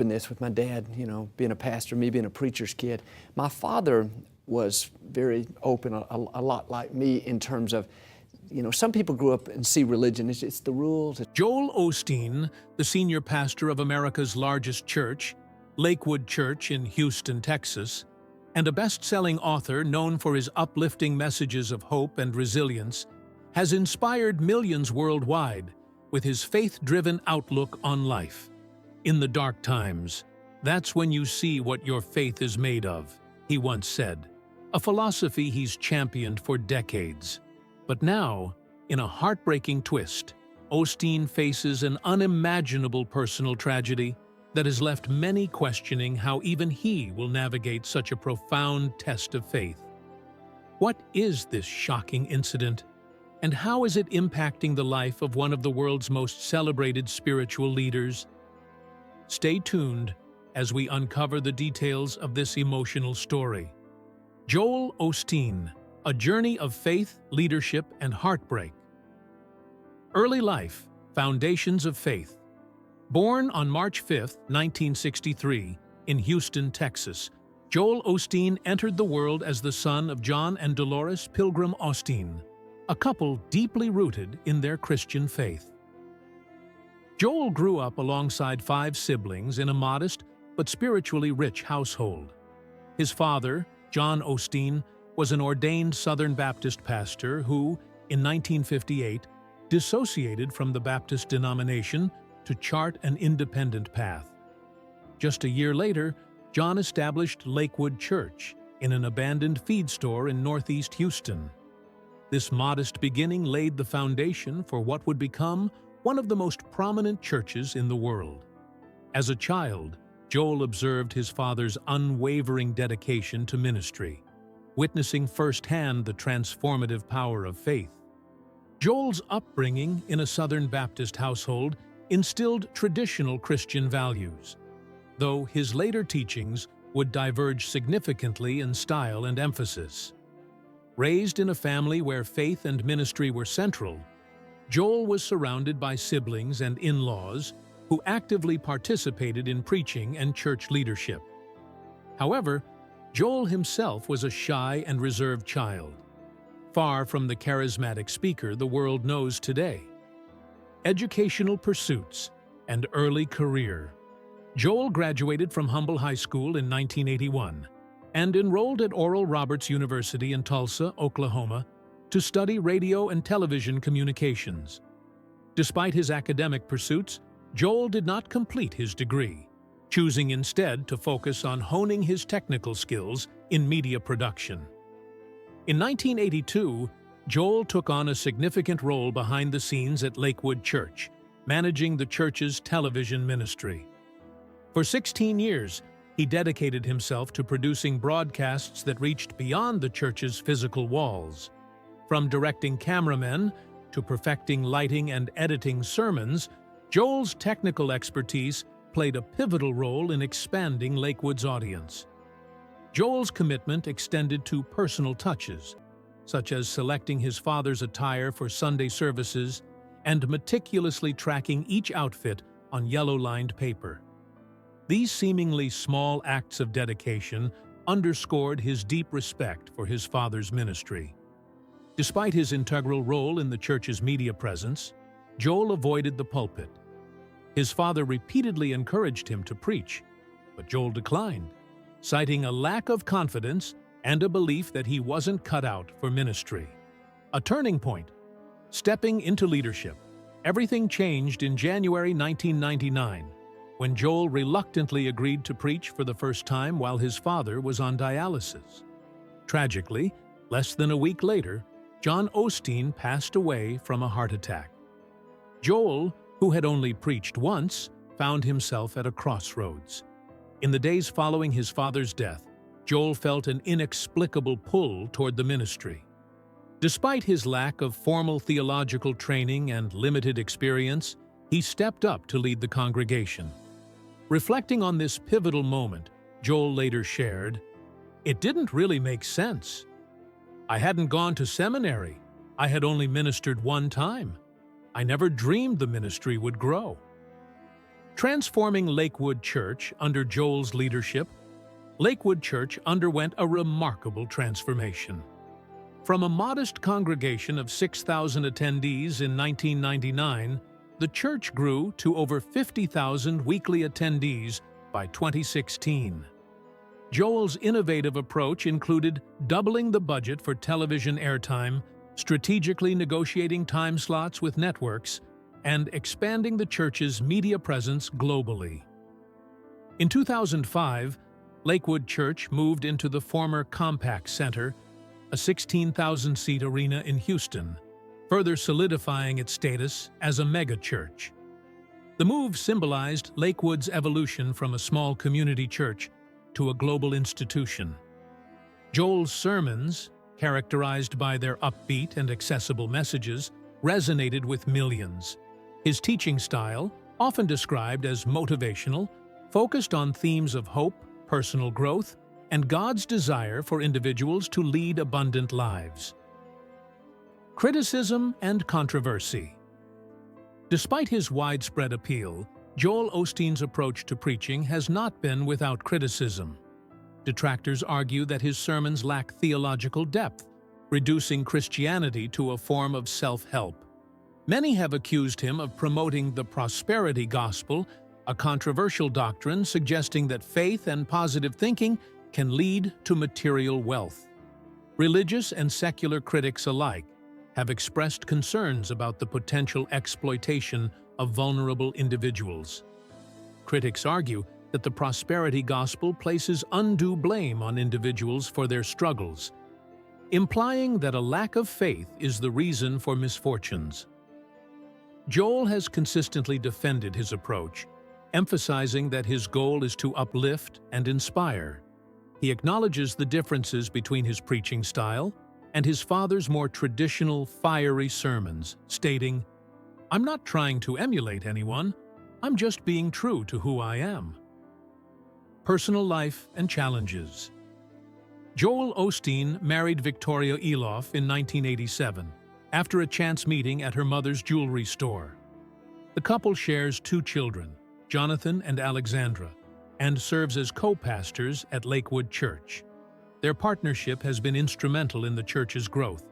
in this with my dad, being a pastor, me being a preacher's kid. My father was very open, a lot like me in terms of, some people grew up and see religion, it's the rules. Joel Osteen, the senior pastor of America's largest church, Lakewood Church in Houston, Texas, and a best-selling author known for his uplifting messages of hope and resilience, has inspired millions worldwide with his faith-driven outlook on life. In the dark times, that's when you see what your faith is made of, he once said, a philosophy he's championed for decades. But now, in a heartbreaking twist, Osteen faces an unimaginable personal tragedy that has left many questioning how even he will navigate such a profound test of faith. What is this shocking incident, and how is it impacting the life of one of the world's most celebrated spiritual leaders? Stay tuned as we uncover the details of this emotional story. Joel Osteen, a journey of faith, leadership, and heartbreak. Early life, foundations of faith. Born on March 5, 1963, in Houston, Texas, Joel Osteen entered the world as the son of John and Dolores Pilgrim Osteen, a couple deeply rooted in their Christian faith. Joel grew up alongside 5 siblings in a modest but spiritually rich household. His father, John Osteen, was an ordained Southern Baptist pastor who, in 1958, dissociated from the Baptist denomination to chart an independent path. Just a year later, John established Lakewood Church in an abandoned feed store in Northeast Houston. This modest beginning laid the foundation for what would become one of the most prominent churches in the world. As a child, Joel observed his father's unwavering dedication to ministry, witnessing firsthand the transformative power of faith. Joel's upbringing in a Southern Baptist household instilled traditional Christian values, though his later teachings would diverge significantly in style and emphasis. Raised in a family where faith and ministry were central, Joel was surrounded by siblings and in-laws who actively participated in preaching and church leadership. However, Joel himself was a shy and reserved child, far from the charismatic speaker the world knows today. Educational pursuits and early career. Joel graduated from Humble High School in 1981 and enrolled at Oral Roberts University in Tulsa, Oklahoma, to study radio and television communications. Despite his academic pursuits, Joel did not complete his degree, choosing instead to focus on honing his technical skills in media production. In 1982, Joel took on a significant role behind the scenes at Lakewood Church, managing the church's television ministry. For 16 years, he dedicated himself to producing broadcasts that reached beyond the church's physical walls. From directing cameramen to perfecting lighting and editing sermons, Joel's technical expertise played a pivotal role in expanding Lakewood's audience. Joel's commitment extended to personal touches, such as selecting his father's attire for Sunday services and meticulously tracking each outfit on yellow-lined paper. These seemingly small acts of dedication underscored his deep respect for his father's ministry. Despite his integral role in the church's media presence, Joel avoided the pulpit. His father repeatedly encouraged him to preach, but Joel declined, citing a lack of confidence and a belief that he wasn't cut out for ministry. A turning point. Stepping into leadership. Everything changed in January 1999, when Joel reluctantly agreed to preach for the first time while his father was on dialysis. Tragically, less than a week later, John Osteen passed away from a heart attack. Joel, who had only preached once, found himself at a crossroads. In the days following his father's death, Joel felt an inexplicable pull toward the ministry. Despite his lack of formal theological training and limited experience, he stepped up to lead the congregation. Reflecting on this pivotal moment, Joel later shared, "It didn't really make sense. I hadn't gone to seminary. I had only ministered one time. I never dreamed the ministry would grow." Transforming Lakewood Church under Joel's leadership, Lakewood Church underwent a remarkable transformation. From a modest congregation of 6,000 attendees in 1999, the church grew to over 50,000 weekly attendees by 2016. Joel's innovative approach included doubling the budget for television airtime, strategically negotiating time slots with networks, and expanding the church's media presence globally. In 2005, Lakewood Church moved into the former Compaq Center, a 16,000-seat arena in Houston, further solidifying its status as a mega-church. The move symbolized Lakewood's evolution from a small community church to a global institution. Joel's sermons, characterized by their upbeat and accessible messages, resonated with millions. His teaching style, often described as motivational, focused on themes of hope, personal growth, and God's desire for individuals to lead abundant lives. Criticism and controversy. Despite his widespread appeal, Joel Osteen's approach to preaching has not been without criticism. Detractors argue that his sermons lack theological depth, reducing Christianity to a form of self-help. Many have accused him of promoting the prosperity gospel, a controversial doctrine suggesting that faith and positive thinking can lead to material wealth. Religious and secular critics alike have expressed concerns about the potential exploitation of vulnerable individuals. Critics argue that the prosperity gospel places undue blame on individuals for their struggles, implying that a lack of faith is the reason for misfortunes. Joel has consistently defended his approach, emphasizing that his goal is to uplift and inspire. He acknowledges the differences between his preaching style and his father's more traditional, fiery sermons, stating, "I'm not trying to emulate anyone, I'm just being true to who I am." Personal life and challenges. Joel Osteen married Victoria Eloff in 1987, after a chance meeting at her mother's jewelry store. The couple shares 2 children, Jonathan and Alexandra, and serves as co-pastors at Lakewood Church. Their partnership has been instrumental in the church's growth,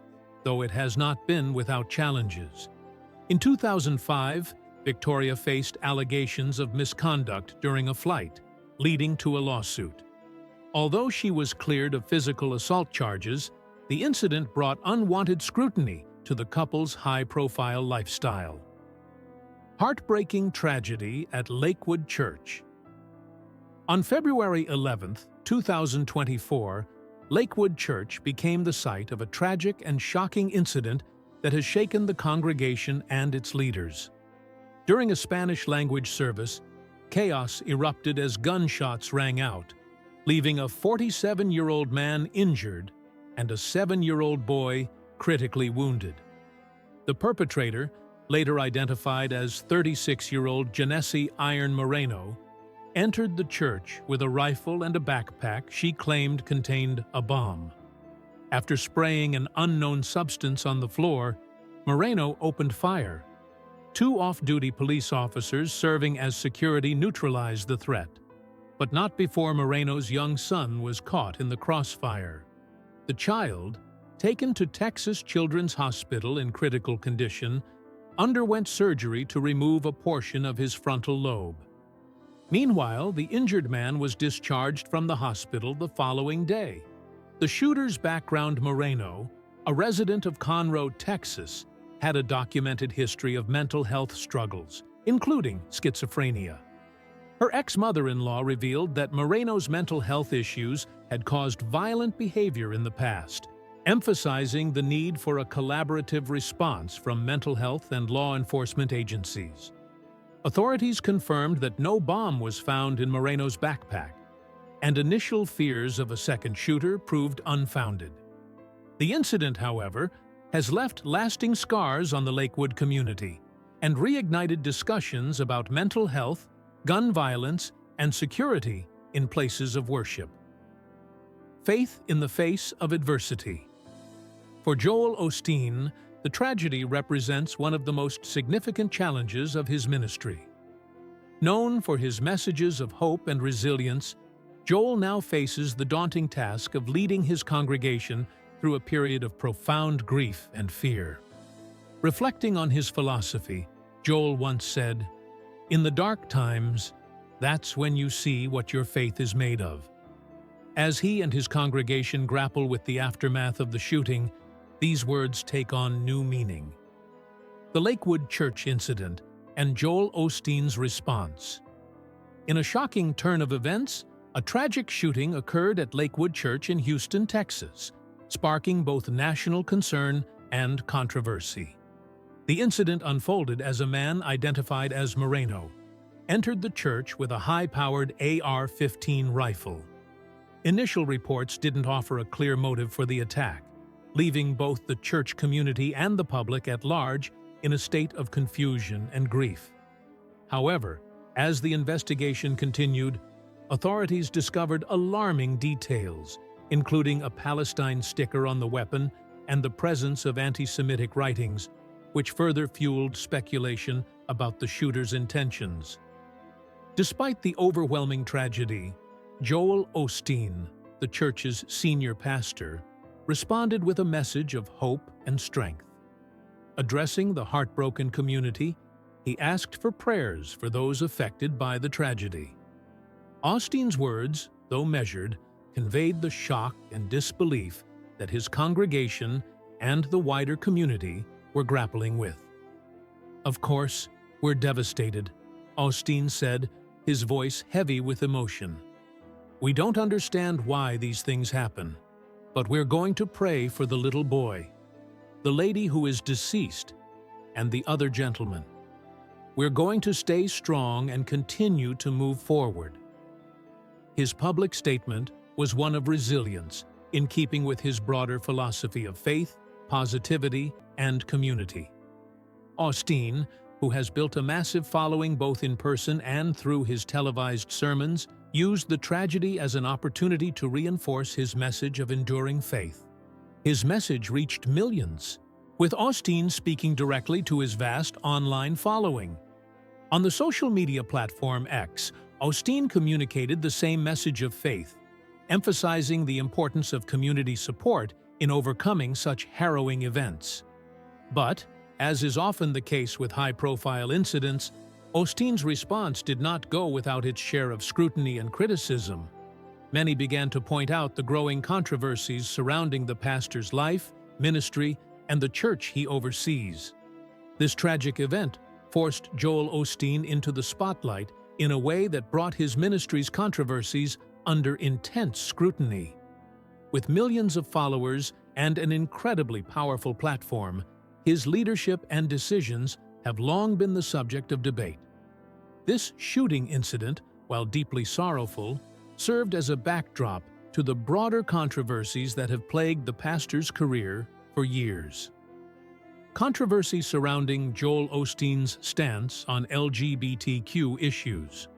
though it has not been without challenges. In 2005, Victoria faced allegations of misconduct during a flight, leading to a lawsuit. Although she was cleared of physical assault charges, the incident brought unwanted scrutiny to the couple's high-profile lifestyle. Heartbreaking tragedy at Lakewood Church. On February 11, 2024, Lakewood Church became the site of a tragic and shocking incident that has shaken the congregation and its leaders. During a Spanish-language service, chaos erupted as gunshots rang out, leaving a 47-year-old man injured and a 7-year-old boy critically wounded. The perpetrator, later identified as 36-year-old Genesee Iron Moreno, entered the church with a rifle and a backpack she claimed contained a bomb. After spraying an unknown substance on the floor, Moreno opened fire. 2 off-duty police officers serving as security neutralized the threat, but not before Moreno's young son was caught in the crossfire. The child, taken to Texas Children's Hospital in critical condition, underwent surgery to remove a portion of his frontal lobe. Meanwhile, the injured man was discharged from the hospital the following day. The shooter's background, Moreno, a resident of Conroe, Texas, had a documented history of mental health struggles, including schizophrenia. Her ex-mother-in-law revealed that Moreno's mental health issues had caused violent behavior in the past, emphasizing the need for a collaborative response from mental health and law enforcement agencies. Authorities confirmed that no bomb was found in Moreno's backpack, and initial fears of a second shooter proved unfounded. The incident, however, has left lasting scars on the Lakewood community and reignited discussions about mental health, gun violence, and security in places of worship. Faith in the face of adversity. For Joel Osteen, the tragedy represents one of the most significant challenges of his ministry. Known for his messages of hope and resilience, Joel now faces the daunting task of leading his congregation through a period of profound grief and fear. Reflecting on his philosophy, Joel once said, "In the dark times, that's when you see what your faith is made of." As he and his congregation grapple with the aftermath of the shooting, these words take on new meaning. The Lakewood Church incident and Joel Osteen's response. In a shocking turn of events, a tragic shooting occurred at Lakewood Church in Houston, Texas, sparking both national concern and controversy. The incident unfolded as a man identified as Moreno entered the church with a high-powered AR-15 rifle. Initial reports didn't offer a clear motive for the attack, leaving both the church community and the public at large in a state of confusion and grief. However, as the investigation continued, authorities discovered alarming details, including a Palestine sticker on the weapon and the presence of anti-Semitic writings, which further fueled speculation about the shooter's intentions. Despite the overwhelming tragedy, Joel Osteen, the church's senior pastor, responded with a message of hope and strength. Addressing the heartbroken community, he asked for prayers for those affected by the tragedy. Osteen's words, though measured, conveyed the shock and disbelief that his congregation and the wider community were grappling with. "Of course, we're devastated," Osteen said, his voice heavy with emotion. "We don't understand why these things happen, but we're going to pray for the little boy, the lady who is deceased, and the other gentleman. We're going to stay strong and continue to move forward." His public statement was one of resilience, in keeping with his broader philosophy of faith, positivity, and community. Osteen, who has built a massive following both in person and through his televised sermons, used the tragedy as an opportunity to reinforce his message of enduring faith. His message reached millions, with Osteen speaking directly to his vast online following. On the social media platform X, Osteen communicated the same message of faith, emphasizing the importance of community support in overcoming such harrowing events. But, as is often the case with high-profile incidents, Osteen's response did not go without its share of scrutiny and criticism. Many began to point out the growing controversies surrounding the pastor's life, ministry, and the church he oversees. This tragic event forced Joel Osteen into the spotlight in a way that brought his ministry's controversies under intense scrutiny. With millions of followers and an incredibly powerful platform, his leadership and decisions have long been the subject of debate. This shooting incident, while deeply sorrowful, served as a backdrop to the broader controversies that have plagued the pastor's career for years. Controversy surrounding Joel Osteen's stance on LGBTQ issues.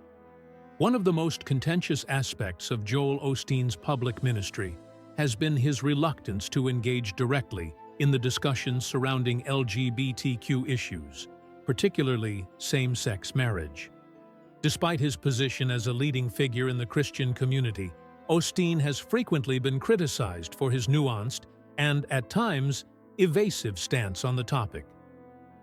One of the most contentious aspects of Joel Osteen's public ministry has been his reluctance to engage directly in the discussions surrounding LGBTQ issues, particularly same-sex marriage. Despite his position as a leading figure in the Christian community, Osteen has frequently been criticized for his nuanced and, at times, evasive stance on the topic.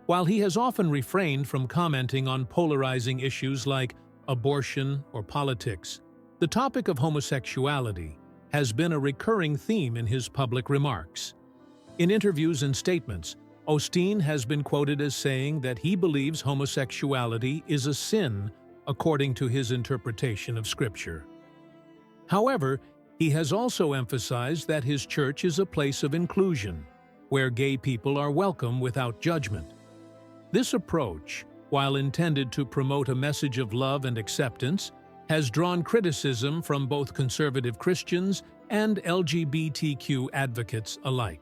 While he has often refrained from commenting on polarizing issues like abortion or politics, the topic of homosexuality has been a recurring theme in his public remarks. In interviews and statements, Osteen has been quoted as saying that he believes homosexuality is a sin according to his interpretation of Scripture. However, he has also emphasized that his church is a place of inclusion, where gay people are welcome without judgment. This approach, while intended to promote a message of love and acceptance, has drawn criticism from both conservative Christians and LGBTQ advocates alike.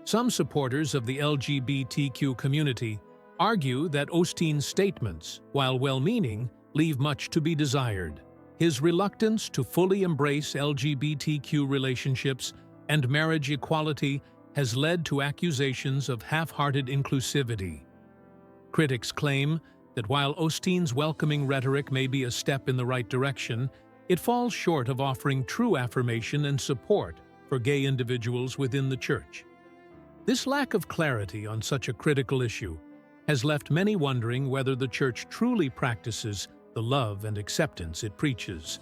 Some supporters of the LGBTQ community argue that Osteen's statements, while well-meaning, leave much to be desired. His reluctance to fully embrace LGBTQ relationships and marriage equality has led to accusations of half-hearted inclusivity. Critics claim that while Osteen's welcoming rhetoric may be a step in the right direction, it falls short of offering true affirmation and support for gay individuals within the church. This lack of clarity on such a critical issue has left many wondering whether the church truly practices the love and acceptance it preaches.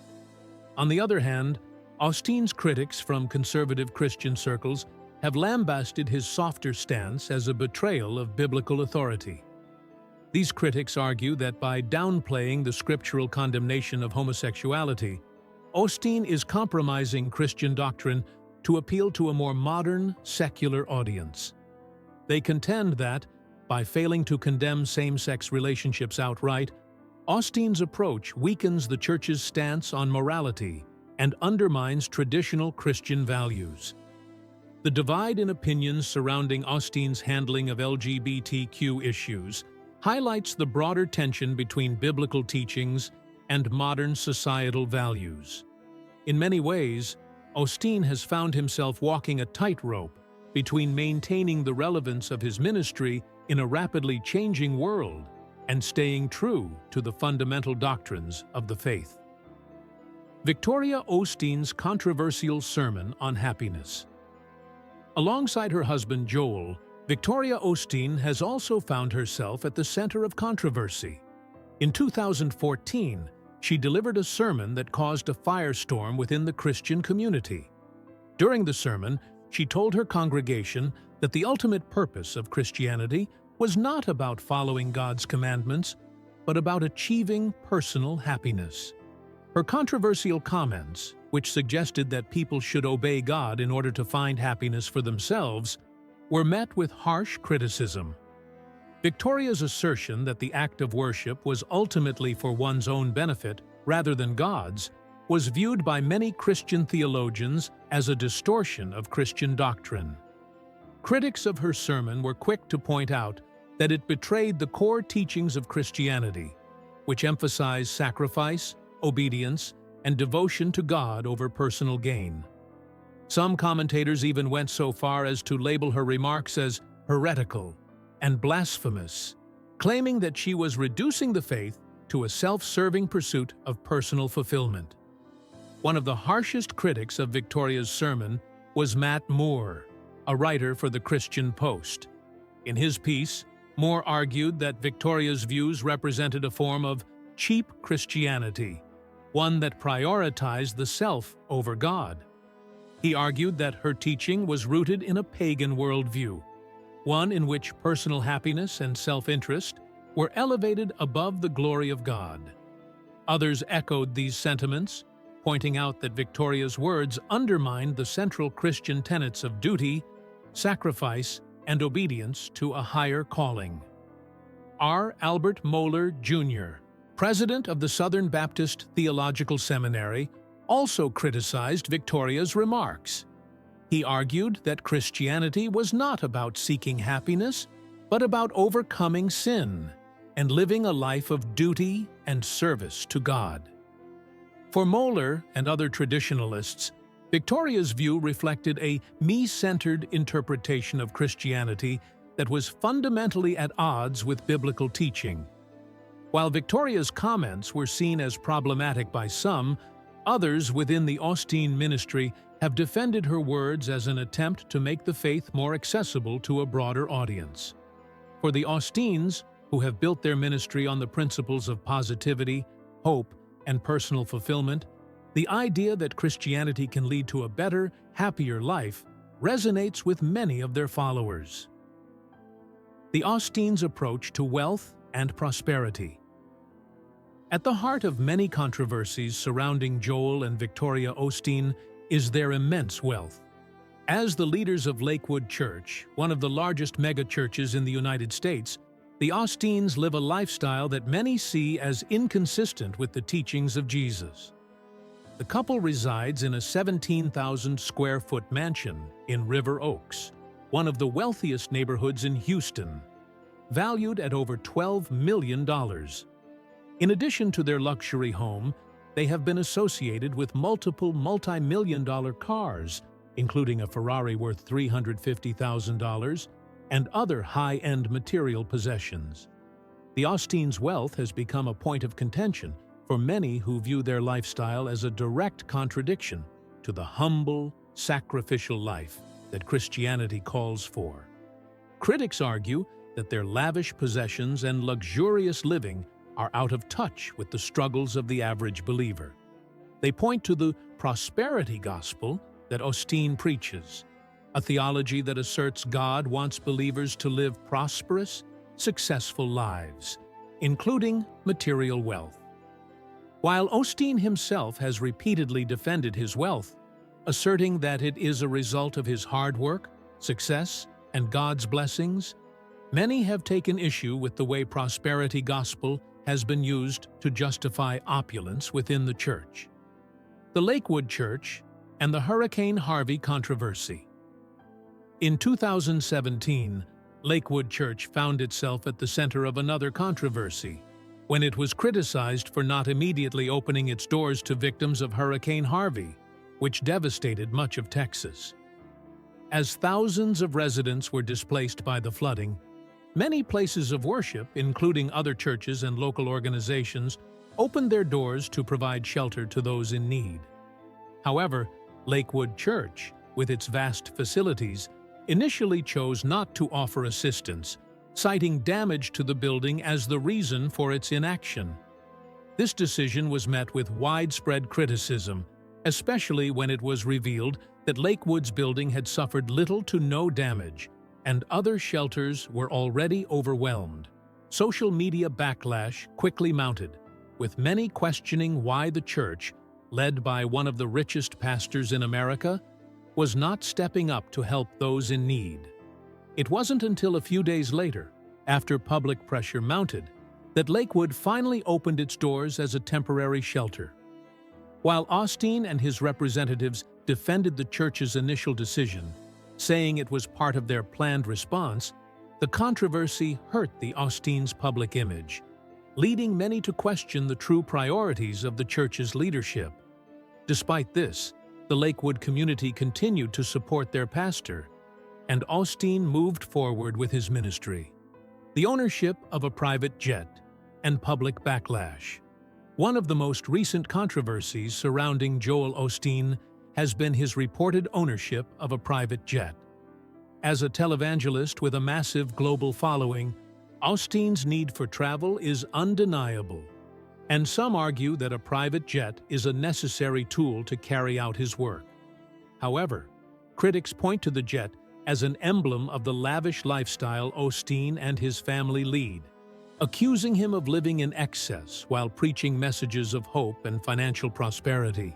On the other hand, Osteen's critics from conservative Christian circles have lambasted his softer stance as a betrayal of biblical authority. These critics argue that by downplaying the scriptural condemnation of homosexuality, Osteen is compromising Christian doctrine to appeal to a more modern, secular audience. They contend that, by failing to condemn same-sex relationships outright, Osteen's approach weakens the church's stance on morality and undermines traditional Christian values. The divide in opinions surrounding Osteen's handling of LGBTQ issues highlights the broader tension between biblical teachings and modern societal values. In many ways, Osteen has found himself walking a tightrope between maintaining the relevance of his ministry in a rapidly changing world and staying true to the fundamental doctrines of the faith. Victoria Osteen's controversial sermon on happiness. Alongside her husband Joel, Victoria Osteen has also found herself at the center of controversy. In 2014, she delivered a sermon that caused a firestorm within the Christian community. During the sermon, she told her congregation that the ultimate purpose of Christianity was not about following God's commandments, but about achieving personal happiness. Her controversial comments, which suggested that people should obey God in order to find happiness for themselves, were met with harsh criticism. Victoria's assertion that the act of worship was ultimately for one's own benefit rather than God's was viewed by many Christian theologians as a distortion of Christian doctrine. Critics of her sermon were quick to point out that it betrayed the core teachings of Christianity, which emphasize sacrifice, obedience, and devotion to God over personal gain. Some commentators even went so far as to label her remarks as heretical and blasphemous, claiming that she was reducing the faith to a self-serving pursuit of personal fulfillment. One of the harshest critics of Victoria's sermon was Matt Moore, a writer for the Christian Post. In his piece, Moore argued that Victoria's views represented a form of cheap Christianity, one that prioritized the self over God. He argued that her teaching was rooted in a pagan worldview, one in which personal happiness and self-interest were elevated above the glory of God. Others echoed these sentiments, pointing out that Victoria's words undermined the central Christian tenets of duty, sacrifice, and obedience to a higher calling. R. Albert Mohler, Jr., president of the Southern Baptist Theological Seminary, also criticized Victoria's remarks. He argued that Christianity was not about seeking happiness, but about overcoming sin and living a life of duty and service to God. For Mohler and other traditionalists, Victoria's view reflected a me-centered interpretation of Christianity that was fundamentally at odds with biblical teaching. While Victoria's comments were seen as problematic by some, others within the Osteen ministry have defended her words as an attempt to make the faith more accessible to a broader audience. For the Osteens, who have built their ministry on the principles of positivity, hope, and personal fulfillment, the idea that Christianity can lead to a better, happier life resonates with many of their followers. The Osteens' approach to wealth and prosperity. At the heart of many controversies surrounding Joel and Victoria Osteen is their immense wealth. As the leaders of Lakewood Church, one of the largest megachurches in the United States, the Osteens live a lifestyle that many see as inconsistent with the teachings of Jesus. The couple resides in a 17,000-square-foot mansion in River Oaks, one of the wealthiest neighborhoods in Houston, valued at over $12 million. In addition to their luxury home, they have been associated with multiple multi-million-dollar cars, including a Ferrari worth $350,000, and other high-end material possessions. The Osteens' wealth has become a point of contention for many who view their lifestyle as a direct contradiction to the humble, sacrificial life that Christianity calls for. Critics argue that their lavish possessions and luxurious living are out of touch with the struggles of the average believer. They point to the prosperity gospel that Osteen preaches, a theology that asserts God wants believers to live prosperous, successful lives, including material wealth. While Osteen himself has repeatedly defended his wealth, asserting that it is a result of his hard work, success, and God's blessings, many have taken issue with the way prosperity gospel has been used to justify opulence within the church. The Lakewood Church and the Hurricane Harvey controversy. In 2017, Lakewood Church found itself at the center of another controversy when it was criticized for not immediately opening its doors to victims of Hurricane Harvey, which devastated much of Texas. As thousands of residents were displaced by the flooding, many places of worship, including other churches and local organizations, opened their doors to provide shelter to those in need. However, Lakewood Church, with its vast facilities, initially chose not to offer assistance, citing damage to the building as the reason for its inaction. This decision was met with widespread criticism, especially when it was revealed that Lakewood's building had suffered little to no damage, and other shelters were already overwhelmed. Social media backlash quickly mounted, with many questioning why the church, led by one of the richest pastors in America, was not stepping up to help those in need. It wasn't until a few days later, after public pressure mounted, that Lakewood finally opened its doors as a temporary shelter. While Osteen and his representatives defended the church's initial decision, saying it was part of their planned response, the controversy hurt the Osteen's public image, leading many to question the true priorities of the church's leadership. Despite this, the Lakewood community continued to support their pastor, and Osteen moved forward with his ministry. The ownership of a private jet and public backlash. One of the most recent controversies surrounding Joel Osteen has been his reported ownership of a private jet. As a televangelist with a massive global following, Osteen's need for travel is undeniable, and some argue that a private jet is a necessary tool to carry out his work. However, critics point to the jet as an emblem of the lavish lifestyle Osteen and his family lead, accusing him of living in excess while preaching messages of hope and financial prosperity.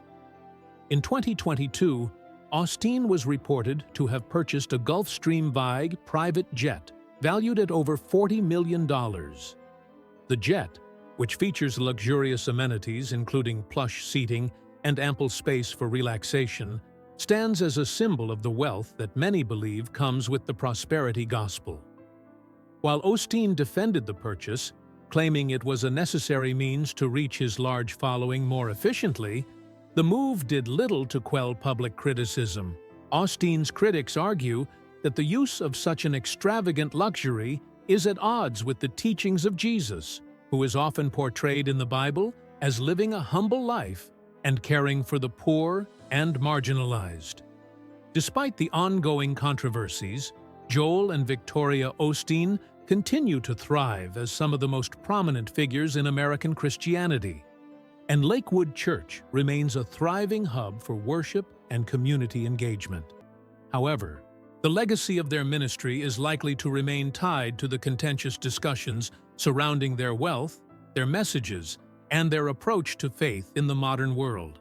In 2022, Osteen was reported to have purchased a Gulfstream VIG private jet valued at over $40 million. The jet, which features luxurious amenities including plush seating and ample space for relaxation, stands as a symbol of the wealth that many believe comes with the prosperity gospel. While Osteen defended the purchase, claiming it was a necessary means to reach his large following more efficiently, the move did little to quell public criticism. Osteen's critics argue that the use of such an extravagant luxury is at odds with the teachings of Jesus, who is often portrayed in the Bible as living a humble life and caring for the poor and marginalized. Despite the ongoing controversies, Joel and Victoria Osteen continue to thrive as some of the most prominent figures in American Christianity, and Lakewood Church remains a thriving hub for worship and community engagement. However, the legacy of their ministry is likely to remain tied to the contentious discussions surrounding their wealth, their messages, and their approach to faith in the modern world.